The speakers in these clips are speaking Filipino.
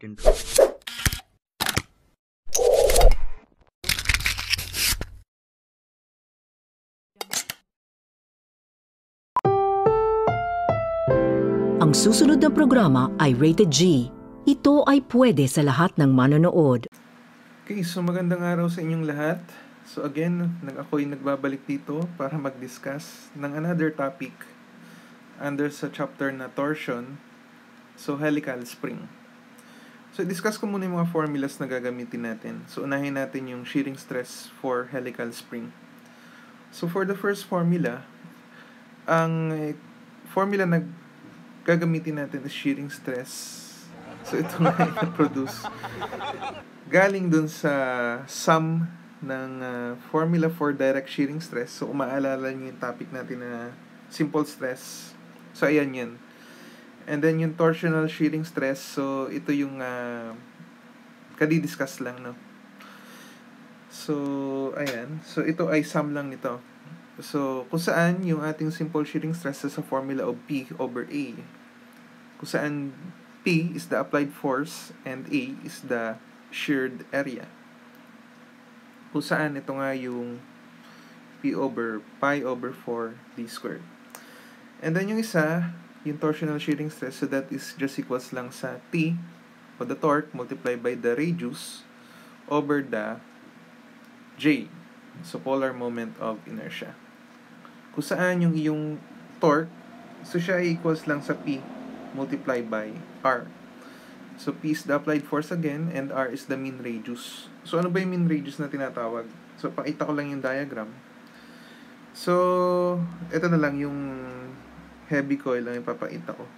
intro. Ang susunod na programa ay rated G. Ito ay pwede sa lahat ng manonood. Okay, so magandang araw sa inyong lahat. So again, ako'y nagbabalik dito para mag-discuss ng another topic under sa chapter na Torsion, so Helical Spring. So discuss ko muna yung mga formulas na gagamitin natin. So unahin natin yung shearing stress for helical spring. So for the first formula, ang formula na gagamitin natin is shearing stress. So ito nga yung na-produce galing dun sa sum ng formula for direct shearing stress. So umaalala niyo yung topic natin na simple stress. So ayan yan. And then yung torsional shearing stress, so ito yung kadi-discuss lang, no? So, ayan. So, ito ay sum lang nito. So, kung saan yung ating simple shearing stress sa formula of P over A. Kung saan P is the applied force and A is the sheared area. Kung saan ito nga yung P over pi over 4D squared. And then yung isa, yung torsional shearing stress, so that is just equals lang sa T o the torque multiplied by the radius over the J, so polar moment of inertia. Kung saan yung iyong torque, so siya equals lang sa P multiplied by R. So P is the applied force again and R is the mean radius. So ano ba yung mean radius na tinatawag? So pakita ko lang yung diagram. So ito na lang yung heavy coil ang ipapakita ko.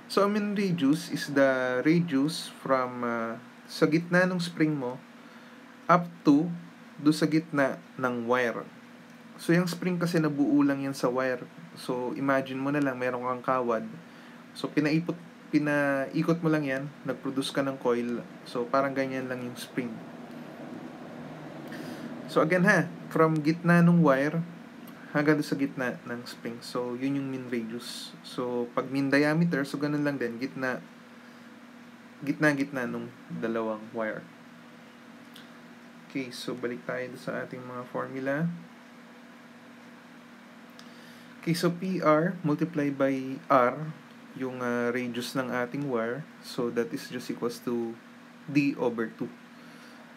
So, ang mean radius is the radius from sa gitna ng spring mo up to do sa gitna ng wire. So, yung spring kasi nabuo lang yan sa wire. So, imagine mo na lang meron kang kawad. So, pinaikot mo lang yan, nag-produce ka ng coil. So, parang ganyan lang yung spring. So, again from gitna ng wire hanggang sa gitna ng spring. So, yun yung mean radius. So, pag mean diameter, so ganun lang din. Gitna nung dalawang wire. Okay, so balik tayo sa ating mga formula. Okay, so PR multiplied by R, yung radius ng ating wire. So, that is just equals to D over 2.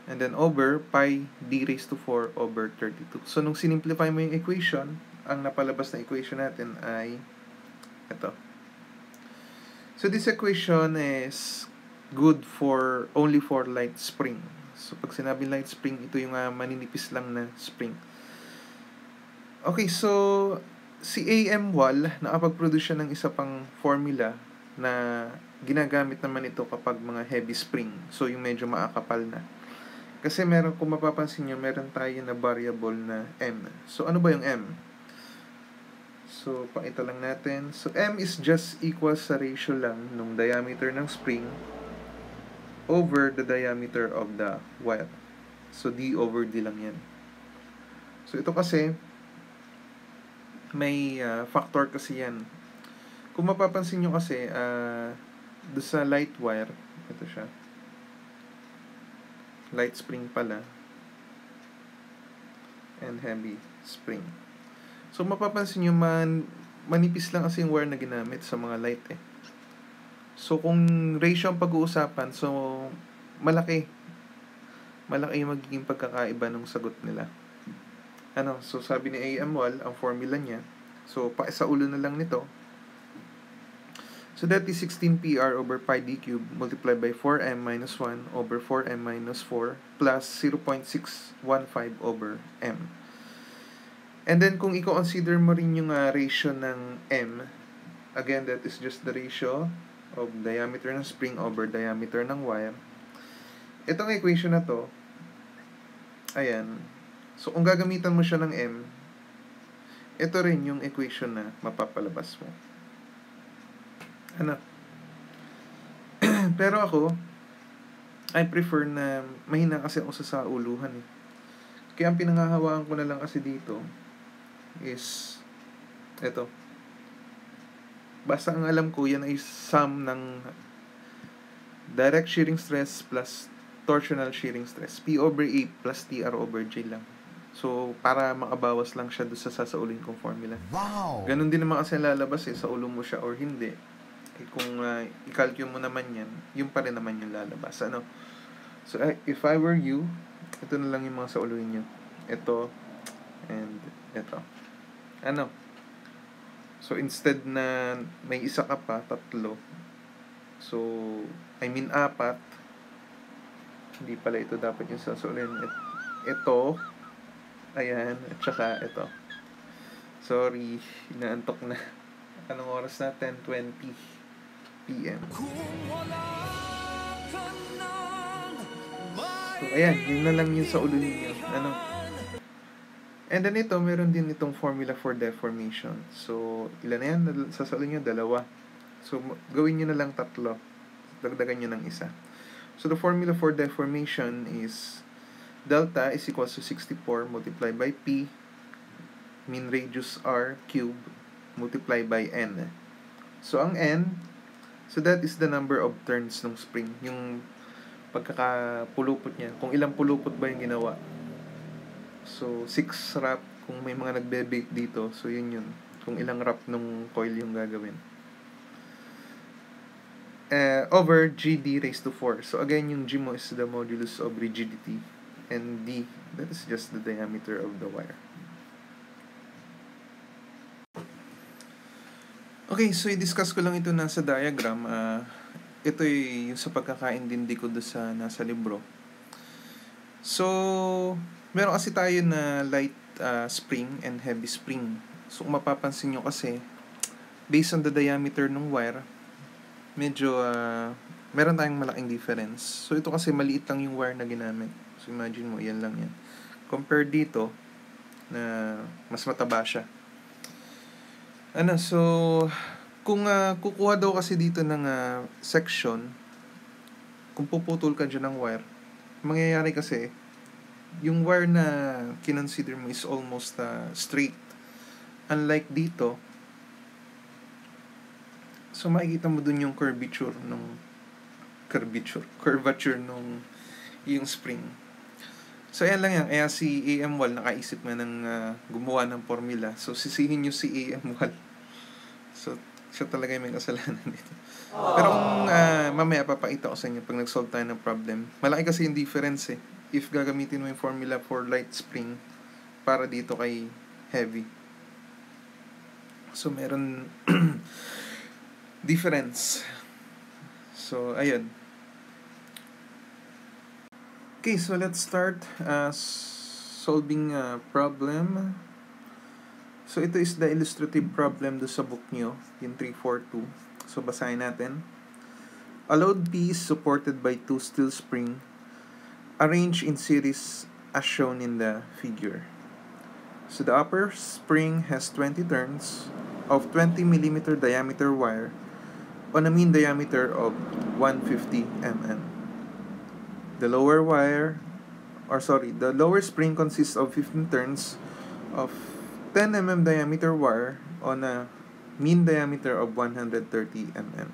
And then over pi d raised to 4 over 32. So, nung sinimplify mo yung equation, ang napalabas na equation natin ay ito. So, this equation is good for only for light spring. So, pag sinabi light spring, ito yung maninipis lang na spring. Okay, so si AM Wall, nakapag-produce siya ng isa pang formula na ginagamit naman ito kapag mga heavy spring. So, yung medyo maakapal na. Kasi meron, kung mapapansin nyo, meron tayo na variable na M. So, ano ba yung M? So, pakita lang natin. So, M is just equal sa ratio lang ng diameter ng spring over the diameter of the wire. So, D over D lang yan. So, ito kasi, may factor kasi yan. Kung mapapansin nyo kasi, doon sa light wire, ito siya. Light spring pala and heavy spring. So mapapansin nyo manipis lang kasi yung wire na ginamit sa mga light So kung ratio ang pag-uusapan, so malaki yung magiging pagkakaiba ng sagot nila. So sabi ni AM Wall, ang formula niya, so sa ulo na lang nito. So that is 16 PR over pi d cube multiplied by 4m minus 1 over 4m minus 4 plus 0.615 over m. And then kung i-consider mo rin yung ratio ng m, again that is just the ratio of diameter ng spring over diameter ng wire. Itong equation na to, ayan. So kung gagamitan mo siya ng m, ito rin yung equation na mapapalabas mo. Pero ako, I prefer na mahina kasi ako sa uluhan Kaya ang pinangahawaan ko na lang kasi dito is ito. Basta ang alam ko, yan ay sum ng direct shearing stress plus torsional shearing stress. P over A plus TR over J lang. So, para makabawas lang siya doon sa sasaulin kong formula. Wow! Ganon din naman kasi lalabas sa ulo mo siya or hindi. Kung i-calculate mo naman yan, yung pa rin naman yung lalabas. Ano? So, if I were you, ito na lang yung mga sauluin nyo. Ito, and ito. Ano? So, instead na may isa ka pa, tatlo. So, I mean, apat. Hindi pala ito dapat yung sasaulin. Ito, ayan, at saka ito. Sorry, inaantok na. Anong oras na? 10:20 PM. So, ayan, yun na lang yun sa ulo ninyo. Ano? And then ito, meron din itong formula for deformation. So, ilan na yan? Sasaulin nyo, 2. So, gawin nyo na lang 3. Dagdagan nyo ng isa. So, the formula for deformation is delta is equals to 64 multiplied by P, mean radius R cube, multiplied by N. So, ang N, so that is the number of turns ng spring. Yung pagkakapulupot niya. Kung ilang pulupot ba yung ginawa. So, 6 wrap. Kung may mga nagbe-bake dito, so yun. Kung ilang wrap nung coil yung gagawin. Over GD raised to 4. So, again, yung G mo is the modulus of rigidity. And D, that is just the diameter of the wire. Okay, so i-discuss ko lang ito nasa diagram. Ito yung sa pagkakaintindi ko doon sa nasa libro. So, meron kasi tayo na light spring and heavy spring. So, kung mapapansin nyo kasi, based on the diameter ng wire, medyo meron tayong malaking difference. So, ito kasi maliit lang yung wire na ginamit. So, imagine mo, yan lang yan. Compare dito, na mas mataba siya. So, kung kukuha daw kasi dito ng section, kung puputol ka dyan ng wire, mangyayari kasi, yung wire na kinonsider mo is almost straight. Unlike dito, so makikita mo dun yung curvature nung yung spring. So, ayan lang yan. Kaya si AM Wall nakaisip nga ng gumawa ng formula. So, sisihin nyo si AM Wall. So, siya talaga yung may kasalanan dito. Pero kung mamaya papakita ko sa inyo pag nag-solve tayo ng problem. Malaki kasi yung difference eh. If gagamitin mo yung formula for light spring para dito kay heavy. So, meron difference. So, ayun. Okay, so let's start solving a problem. So, ito is the illustrative problem do sa book nyo, yung 342. So, basahin natin. A load P is supported by 2 steel spring arranged in series as shown in the figure. So, the upper spring has 20 turns of 20 mm diameter wire on a mean diameter of 150 mm. The lower spring consists of 15 turns of 10 mm diameter wire on a mean diameter of 130 mm.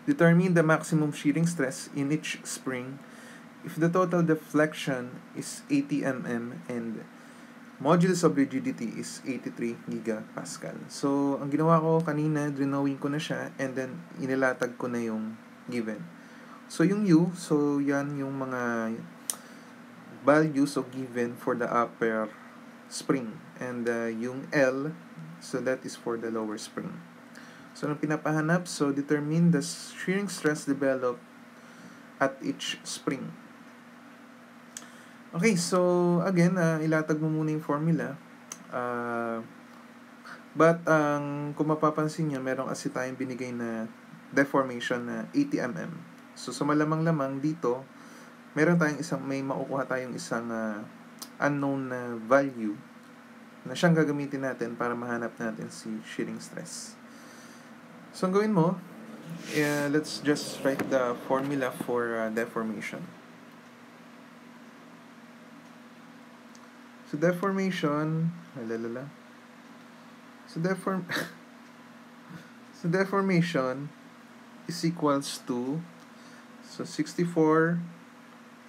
Determine the maximum shearing stress in each spring if the total deflection is 80 mm and modulus of rigidity is 83 gigapascal. So, ang ginawa ko kanina, drawing ko na siya and then inilatag ko na yung given. So, yung U, so yan yung mga values of given for the upper spring. And yung L, so that is for the lower spring. So, nung pinapahanap, so determine the shearing stress developed at each spring. Okay, so again, ilatag mo muna yung formula. But kung mapapansin nyo, meron kasi tayong binigay na deformation na 80 mm. So, sa malamang-lamang dito, may makukuha tayong isang unknown na value na siyang gagamitin natin para mahanap natin si shearing stress. So, ang gawin mo, let's just write the formula for deformation. So, deformation, so deformation is equals to, so 64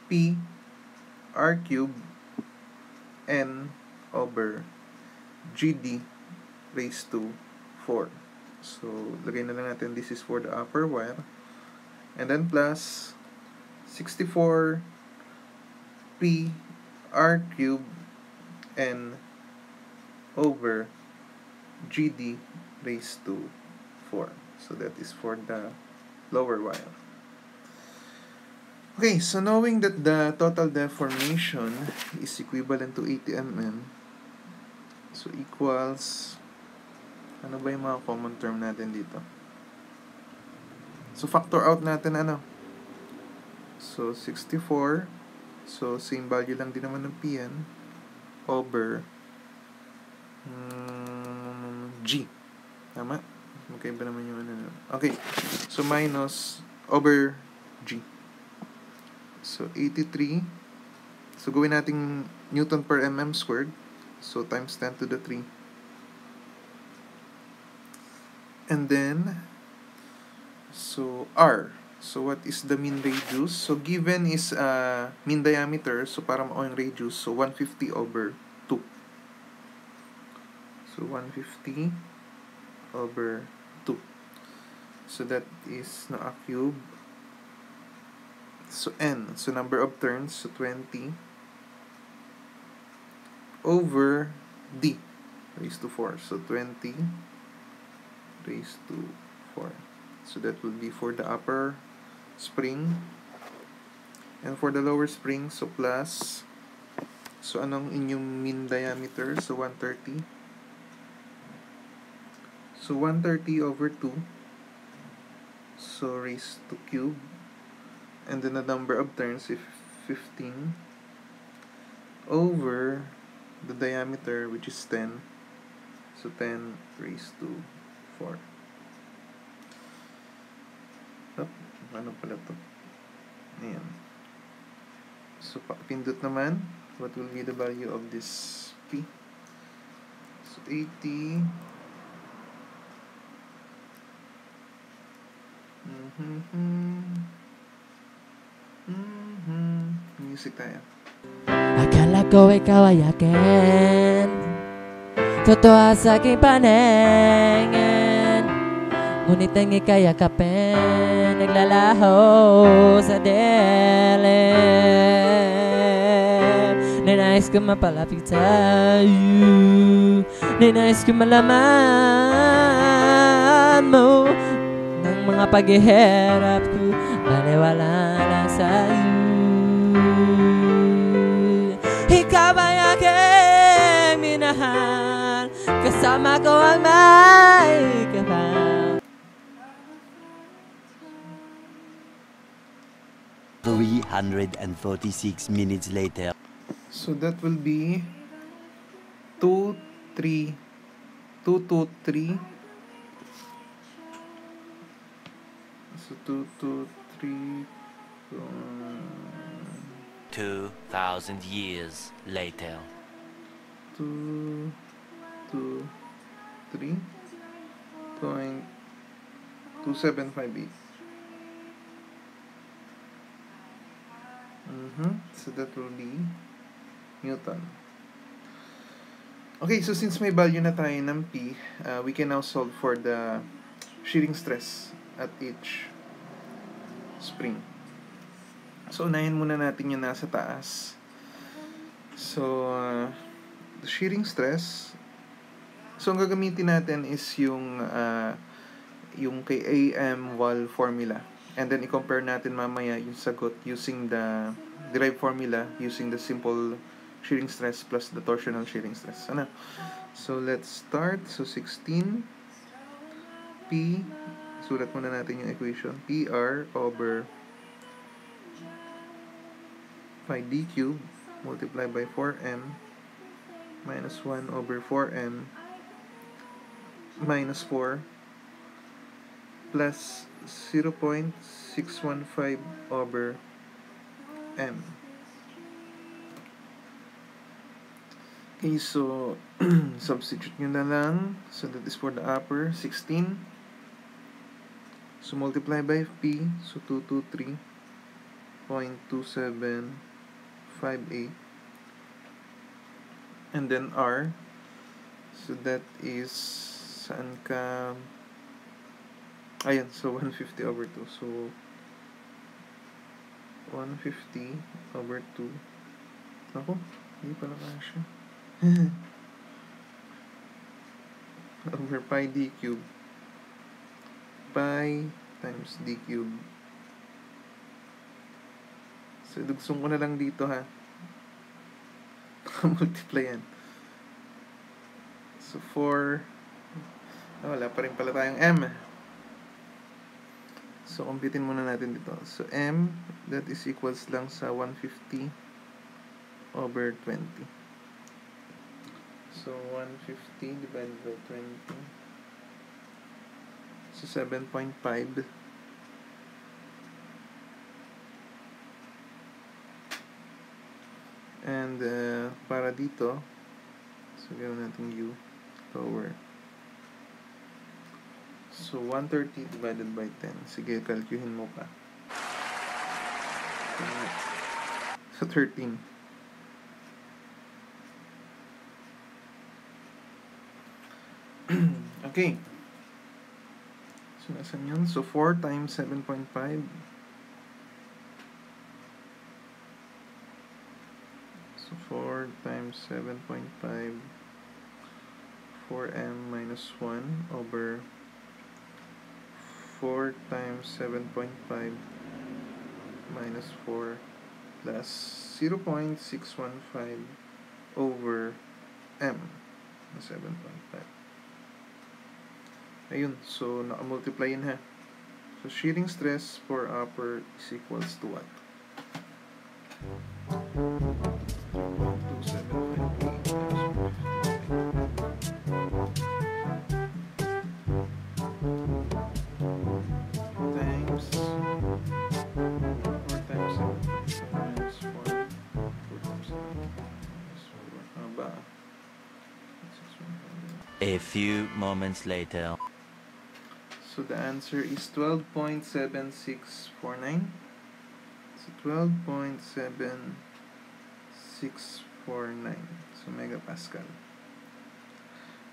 P R cubed N over GD raised to 4. So, lagay na lang natin, this is for the upper wire. And then plus 64 P R cubed N over GD raised to 4. So, that is for the lower wire. Okay, so knowing that the total deformation is equivalent to 80 mm, so equals, ano ba yung mga common term natin dito? So factor out natin ano? So 64, so same value lang din naman ng P yan, over G. Tama? Magkaiba naman yung ano. Okay, so minus over G. So, 83. So, gawin natin Newton per mm squared. So, times 10 to the 3. And then, so, R. So, what is the mean radius? So, given is mean diameter. So, para mao yung radius. So, 150 over 2. So, 150 over 2. So, that is na a cube. So, N. So, number of turns. So, 20 over D raised to 4. So, 20 raised to 4. So, that will be for the upper spring. And for the lower spring, so, plus. So, anong inyong mean diameter? So, 130. So, 130 over 2. So, raised to cube. And then the number of turns is 15 over the diameter, which is 10. So 10 raised to 4. Oh, ano pala to? Ayan. So pindot naman, what will be the value of this P? So 80. Music tayo. Akala ko ikaw ay akin, totoo sa aking paningin, ngunit ang ika'y yakapin, naglalaho sa dilim. Ninais ko mapalapit sa'yo, ninais ko malaman mo ng mga paghihirap ko, baliwala lang sa'yo. Ikaw ay aking minahal, kasama ko ang may kapal. 346 minutes later. So that will be 2, 3, 2, 2, 3. So 2, 2, 3. 2,000 years later. 2, 2, 3. 0.2758. So that will be Newton. Okay, so since may value na tayo ng P, we can now solve for the shearing stress at each spring. So, unahin muna natin yung nasa taas. So, the shearing stress, so ang gagamitin natin is yung kay AM wall formula. And then, i-compare natin mamaya yung sagot using the derived formula, using the simple shearing stress plus the torsional shearing stress. Ano? So, let's start. So, 16 P, sulat muna natin yung equation. PR over 5D cubed multiplied by 4M minus 1 over 4M minus 4 plus 0.615 over M. Okay, so substitute nyo na lang. So that is for the upper, 16. So, multiply by P. So, 223.2758. And then R. So, that is, saan ka? Ayan, so 150 over 2. So, 150 over 2. Ako, hindi pala kasya. Over pi d cube. Pi times d cube. So, dugsong ko na lang dito, ha. Multiply yan. So, 4. Wala pa rin pala tayong m. So, computein muna natin dito. So, m, that is equals lang sa 150 over 20. So, 150 divided by 20. So, 7.5. And, para dito, so, gawin natin u, lower. So, 130 divided by 10. Sige, calculahin mo pa. So, 13. Okay. So, nasan yun? So, 4 times 7.5. So, 4 times 7.5. 4m minus 1 over 4 times 7.5 minus 4 plus 0.615 over m na 7.5. Ayun, so naka-multiply yun, ha. So, shearing stress for upper is equals to what? 2.27.5 A few moments later. So the answer is 12.7649. So 12.7649. So megapascal.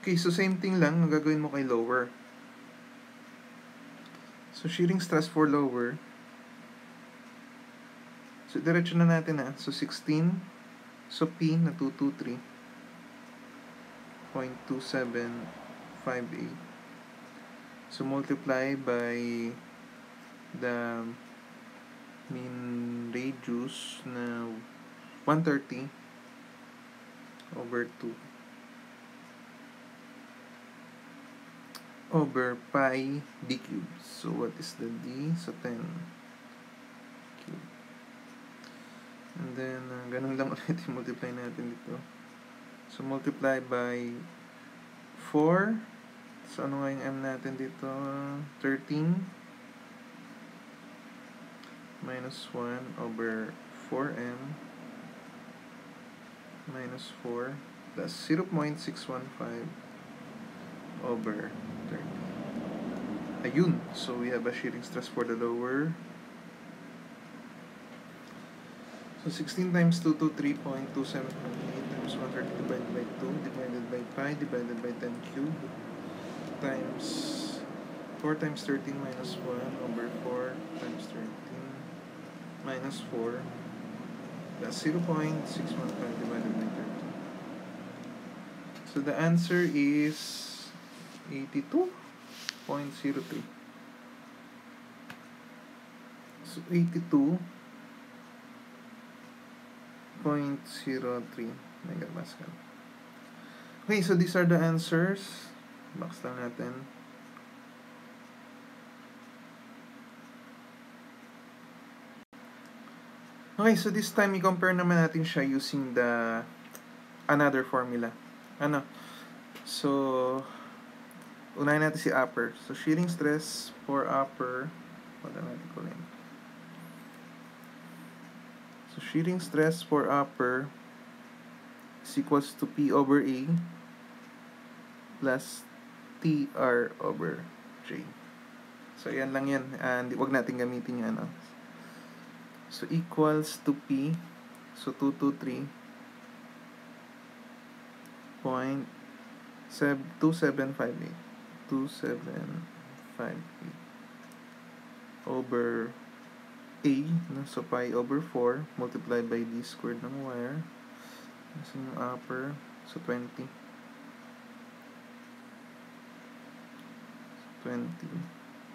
Okay, so same thing lang ang gagawin mo kay lower. So shearing stress for lower. So diretso na natin, ha. So 16. So P na 223.2758. So, multiply by the mean radius na 130 over 2 over pi d cube. So, what is the d? So, 10 cube. And then, ganun lang ulit yung multiply natin dito. So, multiply by 4. So, ano nga yung m natin dito? 13 minus 1 over 4m minus 4 plus 0.615 over 30. Ayun. So, we have a shearing stress for the lower. So, 16 times 2 to 3.2728 times 130 divided by 2 divided by pi divided by 10 cube times 4 times 13 minus 1 over 4 times 13 minus 4 plus 0.615 divided by 30. So the answer is 82.03. So 82.03 megapascal. Okay, so these are the answers. Box lang natin. Okay, so this time i-compare naman natin siya using the another formula. Ano? So, unahin natin si upper. So, shearing stress for upper. Wala natin ko rin. So, shearing stress for upper is equals to P over A plus TR over J. So, yan lang yan. Wag natin gamitin yung ano. So, equals to P. So, 223.2758. 2758 over A, no? So pi over 4 multiplied by d squared ng wire. So yung upper, so 20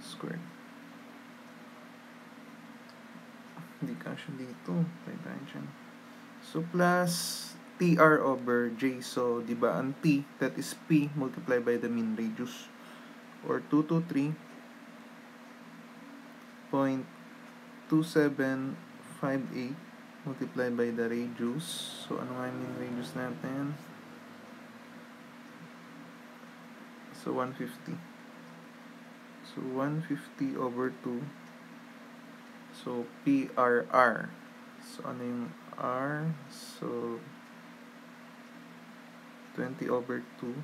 squared. Hindi kasya dito. So plus TR over J. So, di ba, ang T, that is P multiplied by the mean radius. Or 223.2758 multiplied by the radius. So, ano nga yung mean radius natin? So, 150. So, 150 over 2. So, PRR. So, ano yung R? So, 20 over 2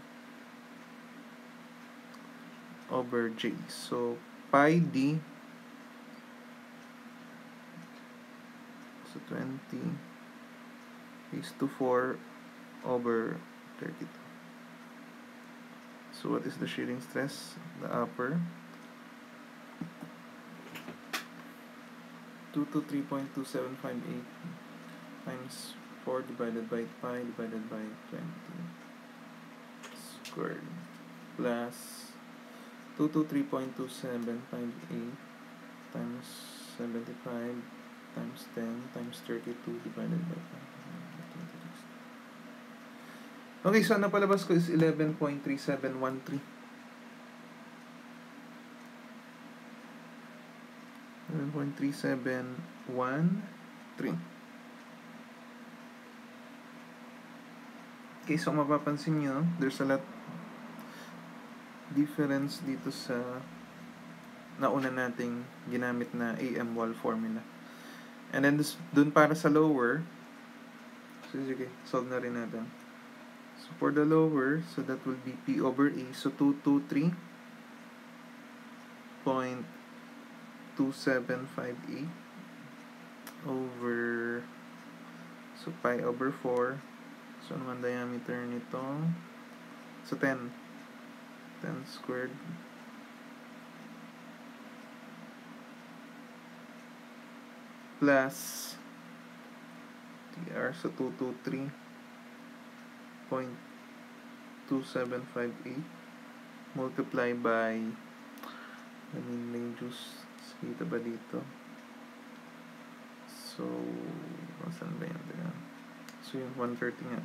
over J. So, pi D. So, 20 raised to 4 over 32. So, what is the shearing stress? The upper. 223.2758 times 4 divided by pi divided by 20 squared plus 223.2758 times 75 times 10 times 32 divided by 5. Okay, so napalabas ko is 11.3713. 11.3713. Okay, so mapapansin nyo, there's a lot difference dito sa nauna nating ginamit na AM wall formula. And then dun para sa lower, so sige, solve na rin natin. So for the lower, so that will be P over A. So 223.2758 over, so pi over 4. So ano ang diameter nito? So 10 squared plus TR, so 223.2758 multiply by, I mean, radius, kita ba dito? So, saan ba yan? So, yung 130 nga.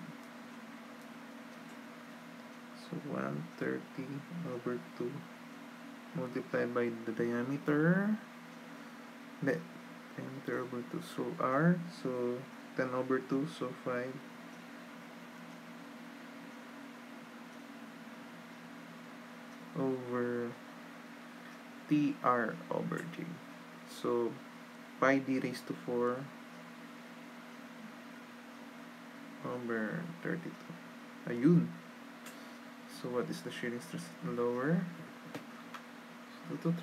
So, 130 over 2 multiplied by the diameter. Diameter over 2. So, R. So, 10 over 2. So, 5. Over TR over J. So, pi d raised to 4 over 32. Ayun. So, what is the shearing stress at the lower? So, 3.27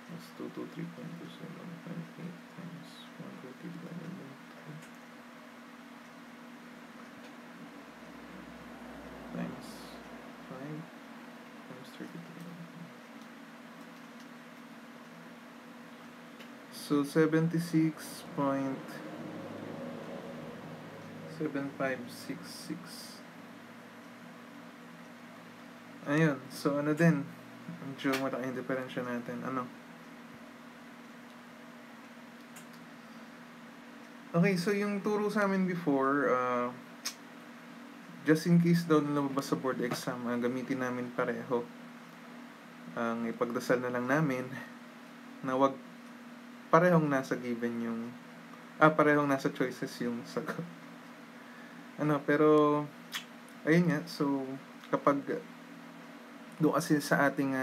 plus 223.2758 times 130 divided by 3 times 5 times 32. So, 76.7566. Ayun. So, ano din? Medyo malaki yung diferensya natin. Ano? Okay, so yung turo sa amin before, just in case daw na lumabas sa board exam, gamitin namin pareho. Ang ipagdasal na lang namin na wag parehong nasa given yung parehong nasa choices yung sagot. Pero ayun nga, so kapag doon kasi sa ating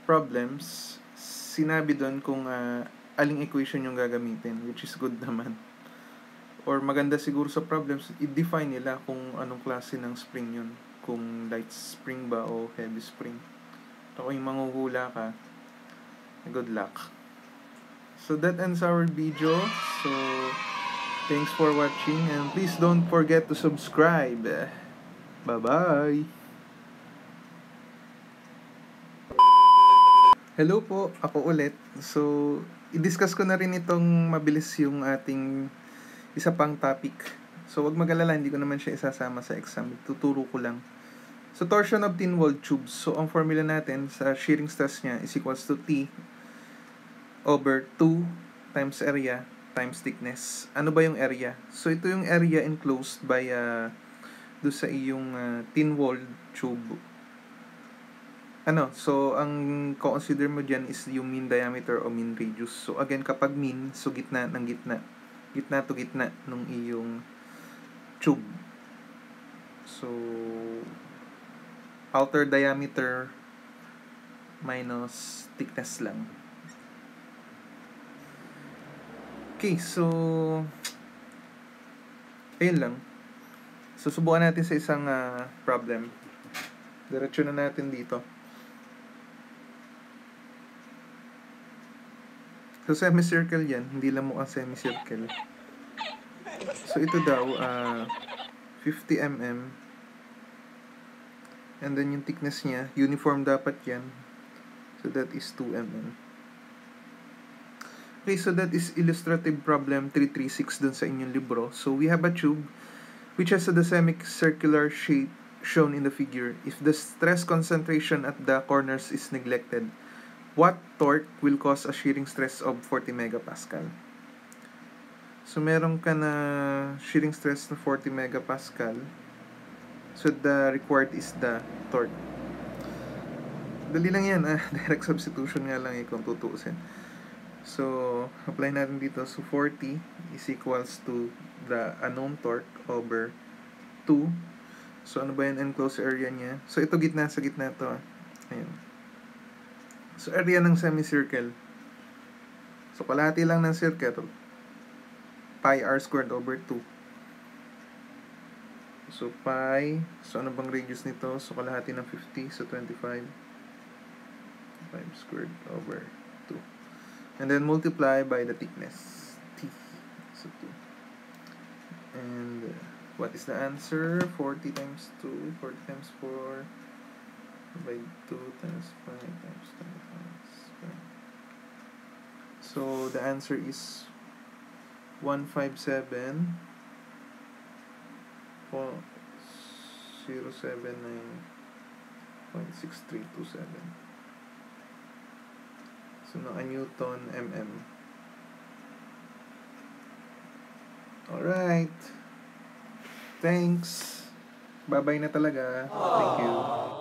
problems, sinabi doon kung aling equation yung gagamitin, which is good naman. or maganda siguro sa problems, i-define nila kung anong klase ng spring yun. Kung light spring ba o heavy spring. So, kung manghuhula ka, good luck. So, that ends our video. So, thanks for watching and please don't forget to subscribe. Bye-bye! Hello po, ako ulit. So, i-discuss ko na rin itong mabilis yung ating isa pang topic. So, wag mag-alala, hindi ko naman siya isasama sa exam. Tuturo ko lang. So, torsion of thin-walled tubes. So, ang formula natin sa shearing stress niya is equals to T over 2 times area times thickness. Ano ba yung area? So, ito yung area enclosed by do sa iyong thin-walled tube. So, ang consider mo dyan is yung mean diameter o mean radius. So, again, kapag mean, so gitna ng gitna. Gitna to gitna nung iyong tube. So, outer diameter minus thickness lang. Okay, so ayun lang. So, subukan natin sa isang problem. Diretso na natin dito. So, semicircle yan. Hindi lang mukhang semicircle. So, ito daw, 50 mm. And then, yung thickness niya, uniform dapat yan. So, that is 2 mm. Okay, so that is illustrative problem 336 dun sa inyong libro. So, we have a tube which has the semicircular shape shown in the figure. If the stress concentration at the corners is neglected, what torque will cause a shearing stress of 40 megapascal? So, meron ka na shearing stress na 40 megapascal. So, the required is the torque. Dali lang yan, direct substitution nga lang kung tutuusin. So, apply natin dito. So, 40 is equals to the unknown torque over 2. So, ano ba yung enclosed area niya? So, ito gitna, sa gitna to. Ayun. So, area ng semicircle. So, kalahati lang ng circle. Pi r squared over 2. So, pi. So, ano bang radius nito? So, kalahati ng 50. So, 25. 5 squared over 2. And then, multiply by the thickness. T. So, 2. And, what is the answer? 40 times 2. 40 times 4. By 2 times 5 times 25. So, the answer is 157. 079.6327. So, a Newton mm. Alright. Thanks. Bye-bye na talaga. Thank you.